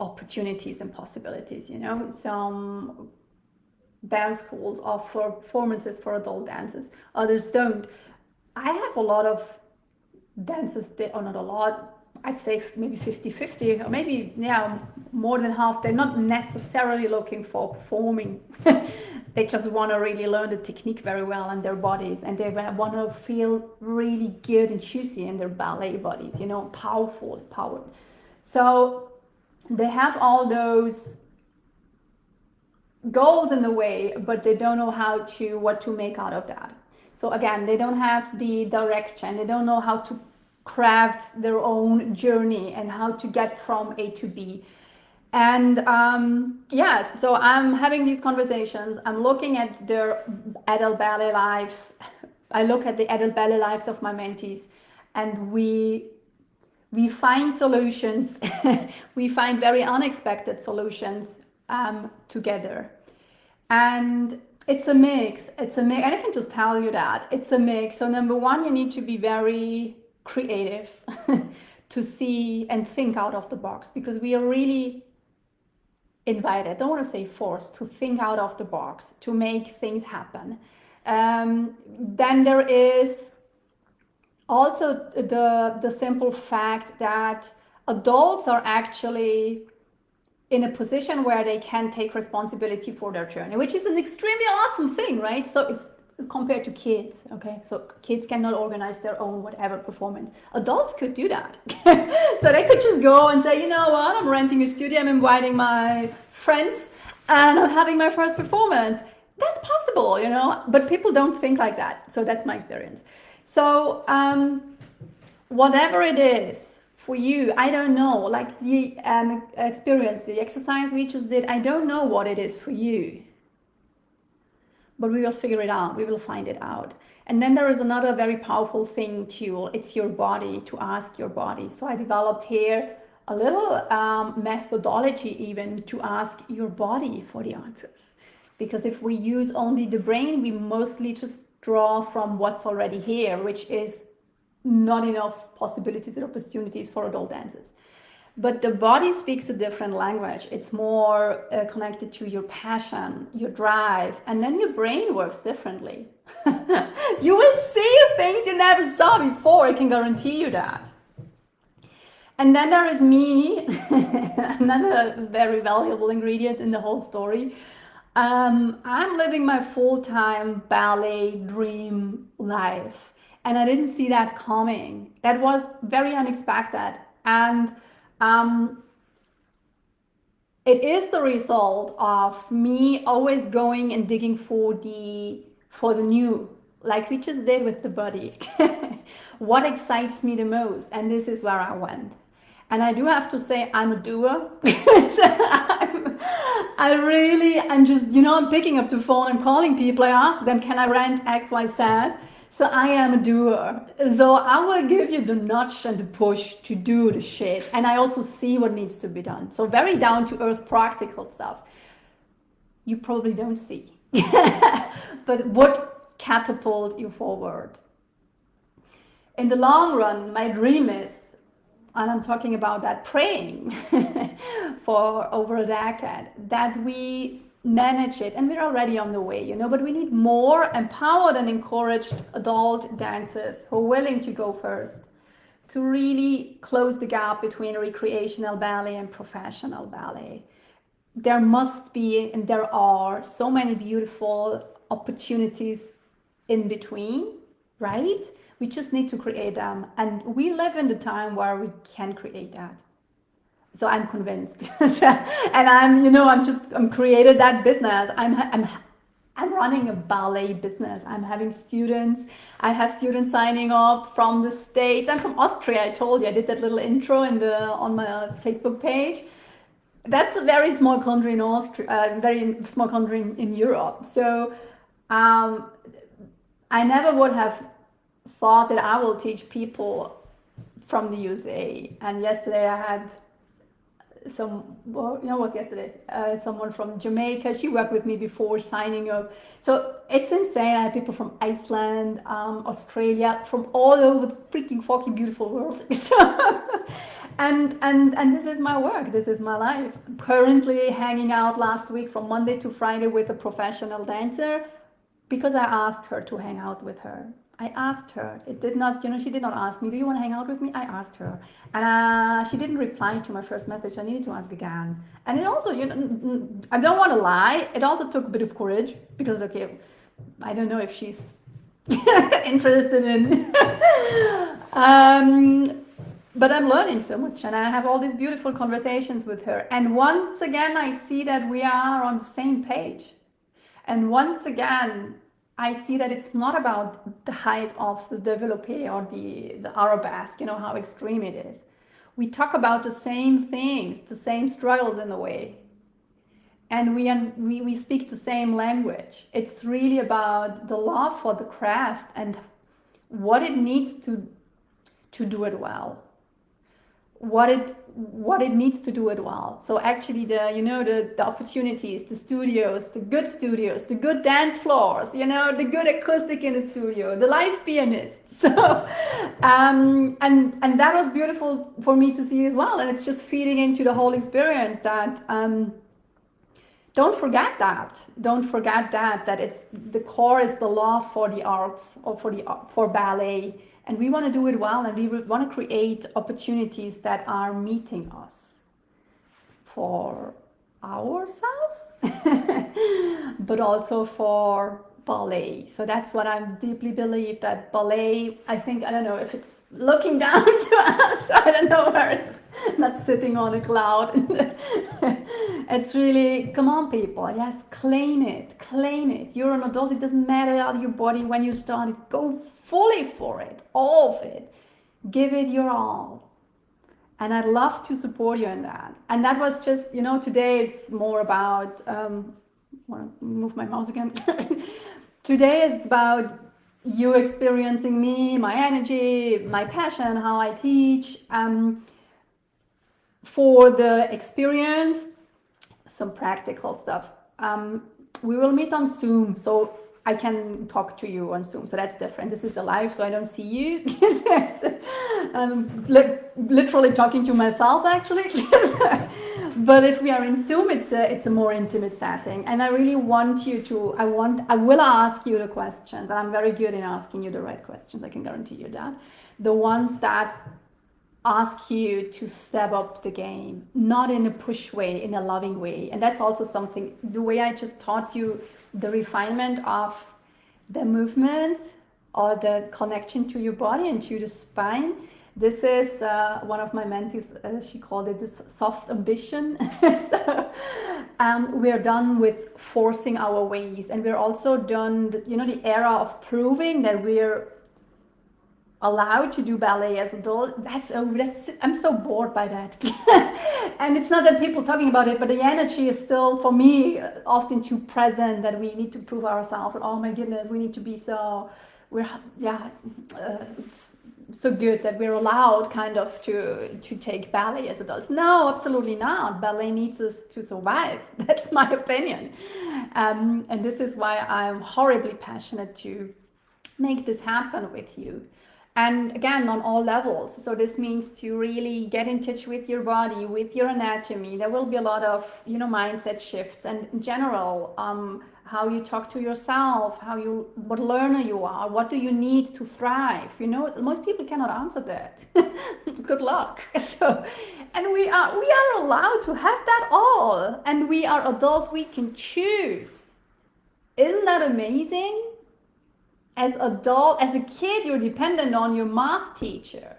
Speaker 1: opportunities and possibilities. Some dance schools offer performances for adult dancers, others don't. I have a lot of dancers, or not a lot, I'd say maybe 50-50, or maybe more than half. They're not necessarily looking for performing. They just want to really learn the technique very well in their bodies, and they want to feel really good and juicy in their ballet bodies, powerful, empowered. So they have all those goals in a way, but they don't know what to make out of that. So again, they don't have the direction. They don't know how to craft their own journey and how to get from A to B. And yes, so I'm having these conversations. I'm looking at their adult ballet lives. I look at the adult ballet lives of my mentees, and we find solutions. We find very unexpected solutions together. And it's a mix. And I can just tell you that it's a mix. So number one, you need to be very creative to see and think out of the box, because we are really invited, I don't want to say forced, to think out of the box, to make things happen. Then there is also the simple fact that adults are actually in a position where they can take responsibility for their journey, which is an extremely awesome thing, right? So it's compared to kids, okay? So kids cannot organize their own whatever performance. Adults could do that. So they could just go and say, you know what, I'm renting a studio, I'm inviting my friends, and I'm having my first performance. That's possible, but people don't think like that. So that's my experience. So whatever it is for you, I don't know, like the experience, the exercise we just did, I don't know what it is for you. But we will figure it out. We will find it out. And then there is another very powerful thing too. It's your body, to ask your body. So I developed here a little methodology even to ask your body for the answers. Because if we use only the brain, we mostly just draw from what's already here, which is not enough possibilities or opportunities for adult dancers. But the body speaks a different language. It's more connected to your passion, your drive, and then your brain works differently. You will see things you never saw before, I can guarantee you that. And then there is me, another very valuable ingredient in the whole story. I'm living my full-time ballet dream life, and I didn't see that coming. That was very unexpected. And it is the result of me always going and digging for the new, like we just did with the body. What excites me the most, and this is where I went. And I do have to say I'm a doer. I'm just, I'm picking up the phone, I'm calling people, I ask them, can I rent X, Y, Z? So I am a doer. So I will give you the nudge and the push to do the shit. And I also see what needs to be done. So very down to earth practical stuff. You probably don't see. But what catapult you forward? In the long run, my dream is, and I'm talking about that praying for over a decade, that we manage it, and we're already on the way, you know, but we need more empowered and encouraged adult dancers who are willing to go first, to really close the gap between recreational ballet and professional ballet. There must be, and there are, so many beautiful opportunities in between, right? We just need to create them, and we live in the time where we can create that. So I'm convinced, and I'm created that business. I'm running a ballet business. I'm having students. I have students signing up from the States. I'm from Austria. I told you I did that little intro on my Facebook page. That's a very small country in Austria, very small country in Europe. So I never would have thought that I will teach people from the USA. And yesterday I had someone from Jamaica. She worked with me before signing up. So it's insane. I have people from Iceland, Australia, from all over the freaking fucking beautiful world. And this is my work. This is my life. I'm currently hanging out last week from Monday to Friday with a professional dancer because I asked her to hang out with her. I asked her. It did not, she did not ask me, do you want to hang out with me? I asked her. And she didn't reply to my first message. I needed to ask again. And it also, I don't want to lie. It also took a bit of courage because, okay, I don't know if she's interested in. But I'm learning so much, and I have all these beautiful conversations with her. And once again, I see that we are on the same page. And once again, I see that it's not about the height of the développé or the arabesque, how extreme it is. We talk about the same things, the same struggles in a way. And we speak the same language. It's really about the love for the craft and what it needs to do it well. What it needs to do it well. So actually the opportunities, the studios, the good dance floors, the good acoustic in the studio, the live pianists. So and that was beautiful for me to see as well. And it's just feeding into the whole experience that don't forget that it's the core is the love for the arts or for ballet. And we want to do it well, and we want to create opportunities that are meeting us for ourselves, but also for ballet. So that's what I deeply believe, that ballet, I don't know if it's looking down to us, I don't know where it's not sitting on a cloud. It's really, come on people, yes, claim it. You're an adult, it doesn't matter how your body, when you started, go fully for it, all of it. Give it your all. And I'd love to support you in that. And that was just, today is more about, want to move my mouse again. Today is about you experiencing me, my energy, my passion, how I teach. For the experience, some practical stuff. We will meet on Zoom, so I can talk to you on Zoom, so that's different. This is a live, so I don't see you. Literally talking to myself, actually. But if we are in Zoom, it's a more intimate setting, and I really want you to. I will ask you the questions, and I'm very good in asking you the right questions. I can guarantee you that. The ones that ask you to step up the game, not in a push way, in a loving way. And that's also something, the way I just taught you the refinement of the movements or the connection to your body and to the spine. This is one of my mentees, she called it this soft ambition. So we're done with forcing our ways, and we're also done, the era of proving that we're allowed to do ballet as adults. I'm so bored by that. And it's not that people talking about it, but the energy is still, for me, often too present, that we need to prove ourselves. And oh my goodness, we need to be so we're it's so good that we're allowed kind of to take ballet as adults. No, absolutely not. Ballet needs us to survive. That's my opinion. And this is why I'm horribly passionate to make this happen with you. And again, on all levels. So this means to really get in touch with your body, with your anatomy. There will be a lot of, mindset shifts, and in general, how you talk to yourself, what learner you are, what do you need to thrive. Most people cannot answer that. Good luck. So, and we are allowed to have that all, and we are adults. We can choose. Isn't that amazing? As a kid, you're dependent on your math teacher.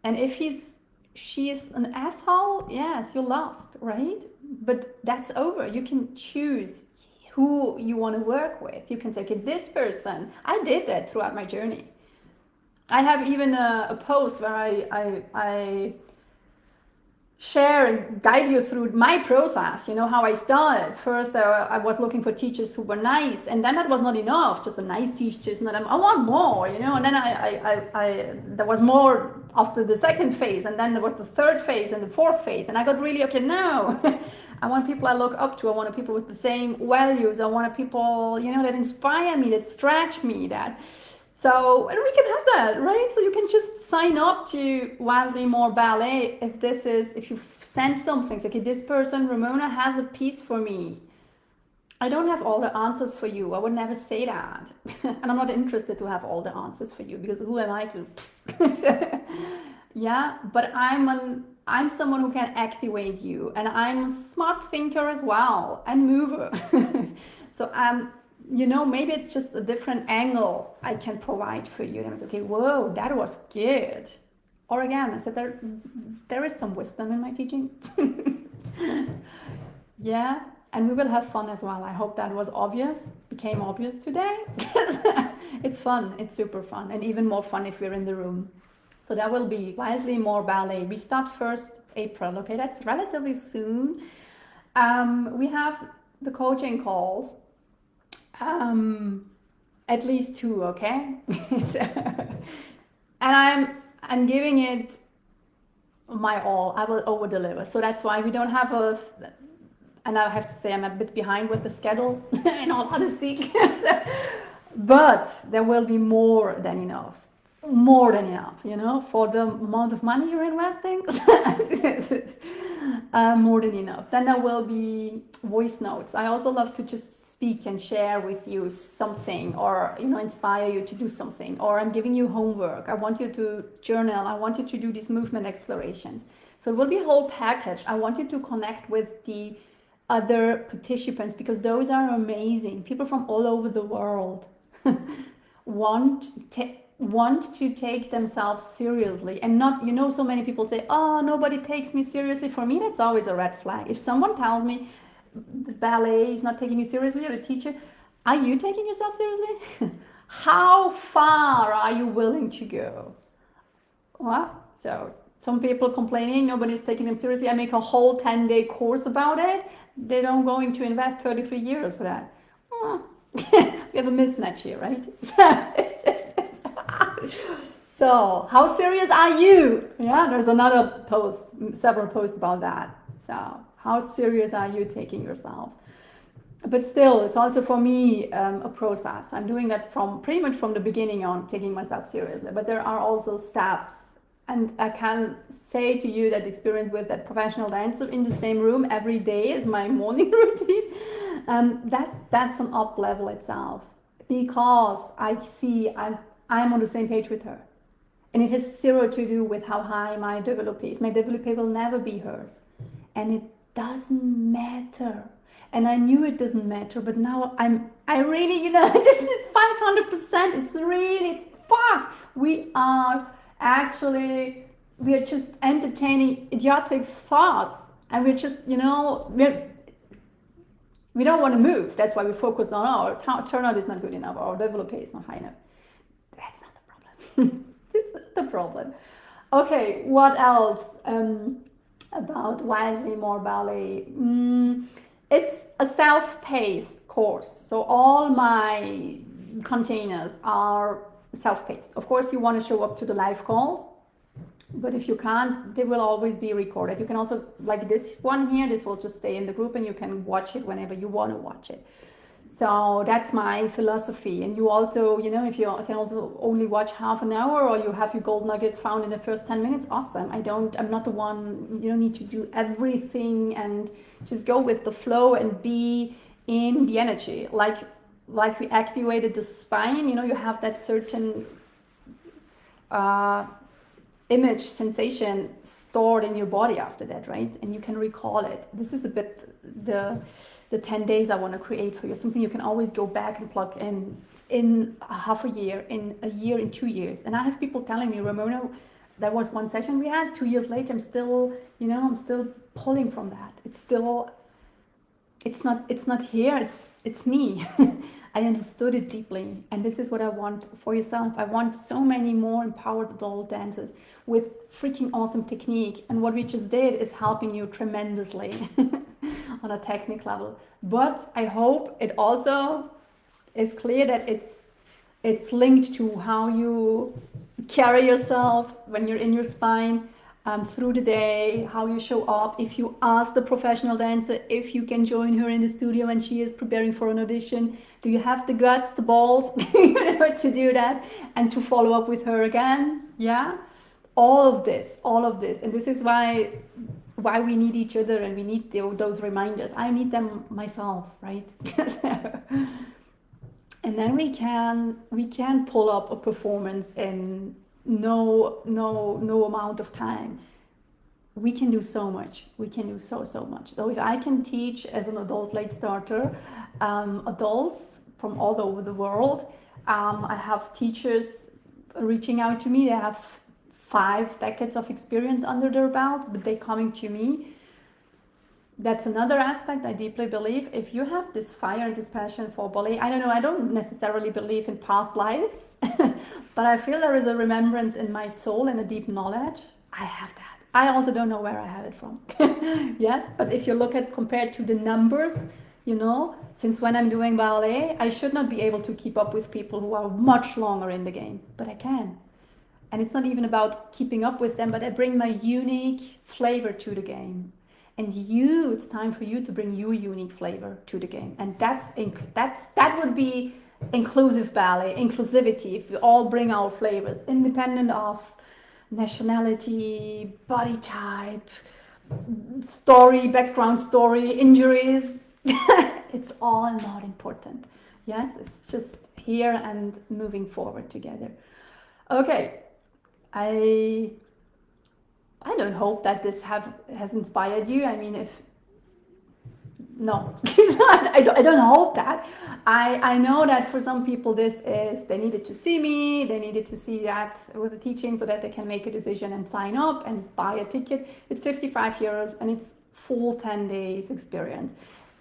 Speaker 1: And if she's an asshole, yes, you're lost, right? But that's over. You can choose who you want to work with. You can say, okay, this person, I did that throughout my journey. I have even a post where I share and guide you through my process, how I started. First, I was looking for teachers who were nice, and then that was not enough, just a nice teacher. I want more, and then I there was more after the second phase, and then there was the third phase and the fourth phase, and I got really, okay, now I want people I look up to. I want people with the same values. I want people, that inspire me, that stretch me, So, and we can have that, right? So you can just sign up to Wildly More Ballet if you sense something. So, okay, this person, Ramona, has a piece for me. I don't have all the answers for you. I would never say that. And I'm not interested to have all the answers for you, because who am I to? Yeah, but I'm someone who can activate you, and I'm a smart thinker as well, and mover. So maybe it's just a different angle I can provide for you. And it's okay, whoa, that was good. Or again, I said there is some wisdom in my teaching. Yeah, and we will have fun as well. I hope that became obvious today. It's fun, it's super fun, and even more fun if we're in the room. So that will be Wildly More Ballet. We start 1st April, okay, that's relatively soon. We have the coaching calls. At least 2, okay? And I'm giving it my all. I will over deliver. So that's why we don't have and I have to say I'm a bit behind with the schedule, in all honesty. But there will be more than enough. More than enough, for the amount of money you're investing. More than enough. Then there will be voice notes. I also love to just speak and share with you something, or inspire you to do something, or I'm giving you homework. I want you to journal. I want you to do these movement explorations. So it will be a whole package. I want you to connect with the other participants, because those are amazing. People from all over the world want to take themselves seriously, and not, so many people say, oh, nobody takes me seriously. For me, that's always a red flag. If someone tells me the ballet is not taking you seriously, or the teacher, are you taking yourself seriously? How far are you willing to go? Well, so some people complaining nobody's taking them seriously. I make a whole 10-day course about it. They don't going to invest 33 years for that. We have a mismatch here, right? So how serious are you? Yeah, there's another post, several posts about that. So how serious are you taking yourself? But still, it's also for me a process. I'm doing that pretty much from the beginning on, taking myself seriously. But there are also steps. And I can say to you that experience with that professional dancer in the same room every day is my morning routine. That's an up level itself, because I see I'm on the same page with her. And it has zero to do with how high my développé is. My développé will never be hers. And it doesn't matter. And I knew it doesn't matter, but now I really, it's 500%. It's fuck. We are just entertaining idiotic thoughts. And we're just, we don't want to move. That's why we focus on our turnout is not good enough, our développé is not high enough. That's not the problem. It's not the problem. Okay, what else about Wildly More Ballet? It's a self-paced course. So all my containers are self-paced. Of course, you want to show up to the live calls, but if you can't, they will always be recorded. You can also, like this one here, this will just stay in the group and you can watch it whenever you want to watch it. So that's my philosophy. And you also, you know, if you can also only watch half an hour, or you have your gold nugget found in the first 10 minutes, awesome. I'm not the one, you don't need to do everything, and just go with the flow and be in the energy. Like we activated the spine, you know, you have that certain image, sensation stored in your body after that, right? And you can recall it. This is a bit the 10 days I want to create for you, something you can always go back and plug in a half a year, in a year, in 2 years. And I have people telling me, Ramona, that was one session we had, 2 years later, I'm still pulling from that. It's not here, it's me. I understood it deeply, and this is what I want for yourself. I want so many more empowered adult dancers with freaking awesome technique, and what we just did is helping you tremendously on a technique level. But I hope it also is clear that it's linked to how you carry yourself when you're in your spine, through the day, how you show up. If you ask the professional dancer if you can join her in the studio when she is preparing for an audition, do you have the guts, the balls to do that and to follow up with her again? Yeah, all of this, and this is why we need each other, and we need those reminders. I need them myself, right? And then we can pull up a performance in no amount of time. We can do so much. We can do so much. So if I can teach as an adult late starter, adults from all over the world, I have teachers reaching out to me. They have 5 decades of experience under their belt, but they're coming to me. That's another aspect I deeply believe. If you have this fire and this passion for ballet, I don't know, I don't necessarily believe in past lives, but I feel there is a remembrance in my soul and a deep knowledge. I have that. I also don't know where I have it from. Yes, but if you look at compared to the numbers, you know, since when I'm doing ballet, I should not be able to keep up with people who are much longer in the game, but I can. And it's not even about keeping up with them, but I bring my unique flavor to the game. And it's time for you to bring your unique flavor to the game. And that would be inclusive ballet, inclusivity, if we all bring our flavors, independent of nationality, body type, story, background story, injuries. It's all not important. Yes, it's just here and moving forward together. Okay, I don't hope that this has inspired you. I mean, no, I don't hope that. I know that for some people this is, they needed to see me, they needed to see that with the teaching so that they can make a decision and sign up and buy a ticket. It's 55 euros and it's full 10 days experience.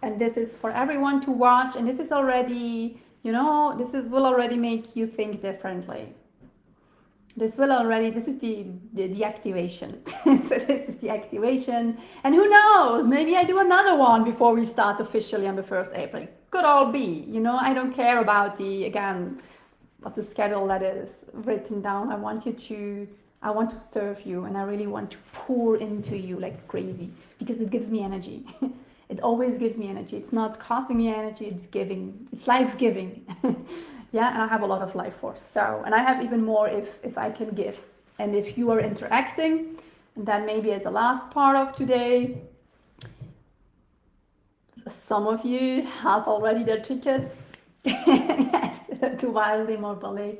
Speaker 1: And this is for everyone to watch, and this is already, you know, will already make you think differently. This is the activation. So this is the activation. And who knows, maybe I do another one before we start officially on the 1st April. Could all be, you know, I don't care about what the schedule that is written down. I want to serve you, and I really want to pour into you like crazy, because it gives me energy. It always gives me energy. It's not costing me energy, it's life-giving. Yeah, and I have a lot of life force. So, and I have even more if I can give. And if you are interacting, and that maybe is the last part of today, some of you have already their ticket. Yes, to Wildly More Ballet.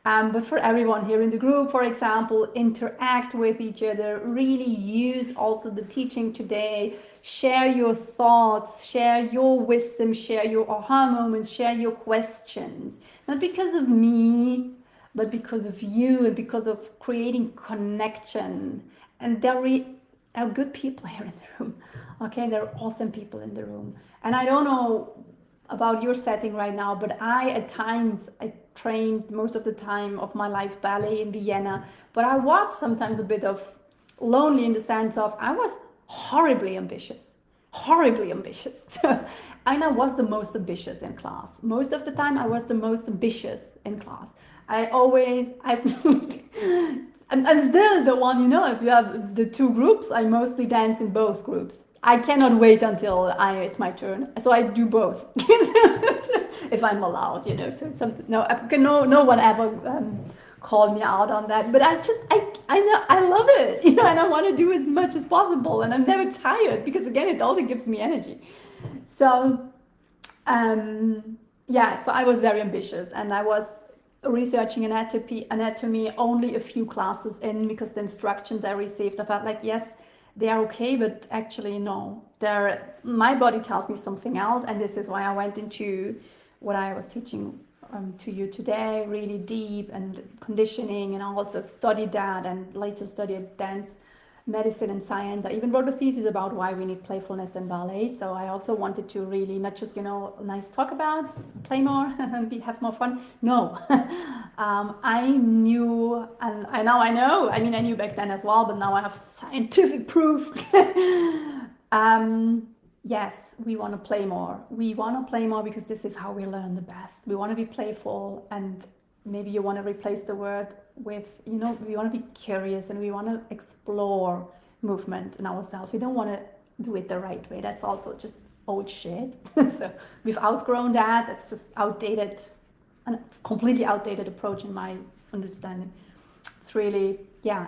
Speaker 1: But for everyone here in the group, for example, interact with each other, really use also the teaching today, share your thoughts, share your wisdom, share your aha moments, share your questions. Not because of me, but because of you and because of creating connection. And there are good people here in the room. Okay, there are awesome people in the room. And I don't know about your setting right now, but I trained most of the time of my life ballet in Vienna, but I was sometimes a bit of lonely in the sense of I was horribly ambitious. And I was the most ambitious in class. Most of the time, I was the most ambitious in class. I'm still the one, if you have the two groups, I mostly dance in both groups. I cannot wait until it's my turn. So I do both. If I'm allowed, so no one ever called me out on that. But I know, I love it, and I want to do as much as possible. And I'm never tired because, again, it also gives me energy. So, so I was very ambitious, and I was researching anatomy only a few classes in, because the instructions I received, I felt like, yes, they are okay, but actually no, my body tells me something else, and this is why I went into what I was teaching to you today, really deep, and conditioning, and I also studied that, and later studied dance medicine and science. I even wrote a thesis about why we need playfulness in ballet. So I also wanted to really not just, nice talk about, play more and have more fun. No, I knew, and I know, I knew back then as well, but now I have scientific proof. Yes, we want to play more. We want to play more because this is how we learn the best. We want to be playful, and maybe you want to replace the word with, we want to be curious, and we want to explore movement in ourselves. We don't want to do it the right way. That's also just old shit. So we've outgrown that. That's just outdated, and completely outdated approach in my understanding. It's really,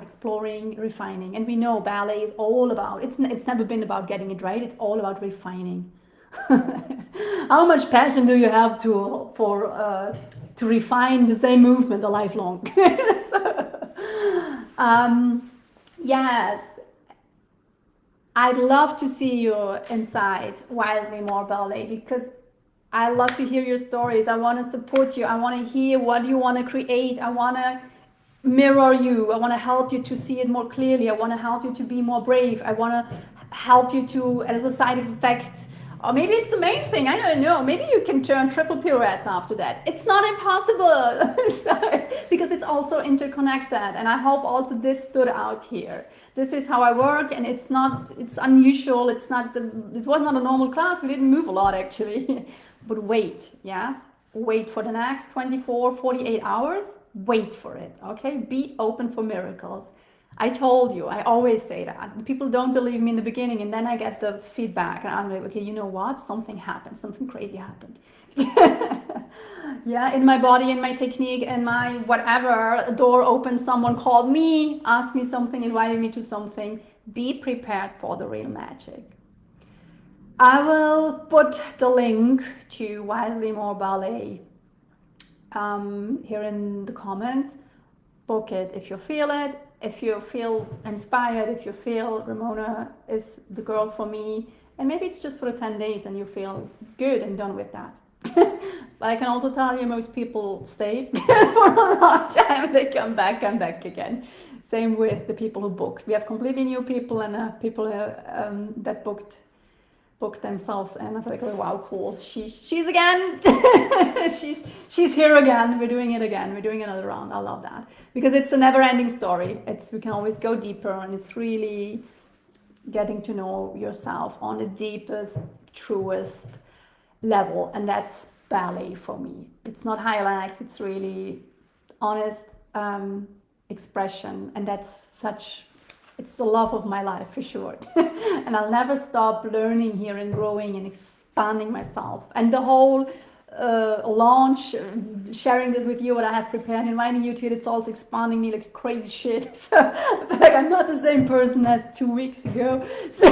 Speaker 1: exploring, refining. And we know ballet is all about, it's never been about getting it right. It's all about refining. How much passion do you have to refine the same movement a lifelong? Yes, I'd love to see you inside Wildly More Ballet, because I love to hear your stories. I want to support you. I want to hear what you want to create. I want to mirror you. I want to help you to see it more clearly. I want to help you to be more brave. I want to help you to, as a side effect, or maybe it's the main thing, I don't know, maybe you can turn triple pirouettes after that. It's not impossible. Because it's also interconnected, and I hope also this stood out here. This is how I work, and it's unusual. It was not a normal class. We didn't move a lot, actually. But wait, yes? Wait for the next 24, 48 hours. Wait for it, okay? Be open for miracles. I told you, I always say that. People don't believe me in the beginning, and then I get the feedback, and I'm like, okay, you know what? Something happened. Something crazy happened. In my body, in my technique, in my whatever, a door opened, someone called me, asked me something, invited me to something. Be prepared for the real magic. I will put the link to Wildly More Ballet here in the comments. Book it if you feel it. If you feel inspired, if you feel Ramona is the girl for me, and maybe it's just for the 10 days and you feel good and done with that. But I can also tell you most people stay for a long time. They come back again. Same with the people who booked. We have completely new people, and people that booked themselves, and I was like, oh wow, cool, she's again. she's here again. We're doing it again. We're doing another round. I love that, because it's a never-ending story. We can always go deeper, and it's really getting to know yourself on the deepest, truest level, and that's ballet for me. It's not highlights. It's really honest expression, and it's the love of my life, for sure. And I'll never stop learning here and growing and expanding myself. And the whole launch, sharing this with you, what I have prepared, inviting you to it, it's also expanding me like crazy shit. So like, I'm not the same person as 2 weeks ago. So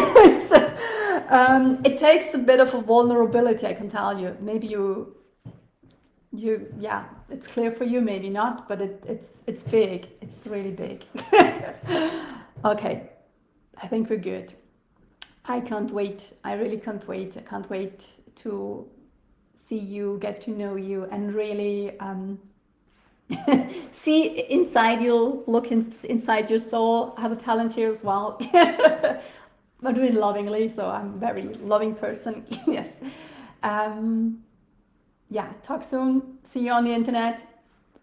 Speaker 1: it takes a bit of a vulnerability, I can tell you. Maybe it's clear for you, maybe not, but it's big. It's really big. Okay, I think we're good. I can't wait. I really can't wait. I can't wait to see you, get to know you, and really see inside you, look inside your soul. I have a talent here as well. I do it lovingly, so I'm a very loving person. Yes. Talk soon. See you on the internet.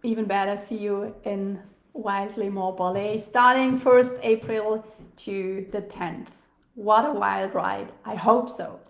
Speaker 1: Even better, see you in Wildly More Ballet, starting 1st April to the 10th. What a wild ride. I hope so.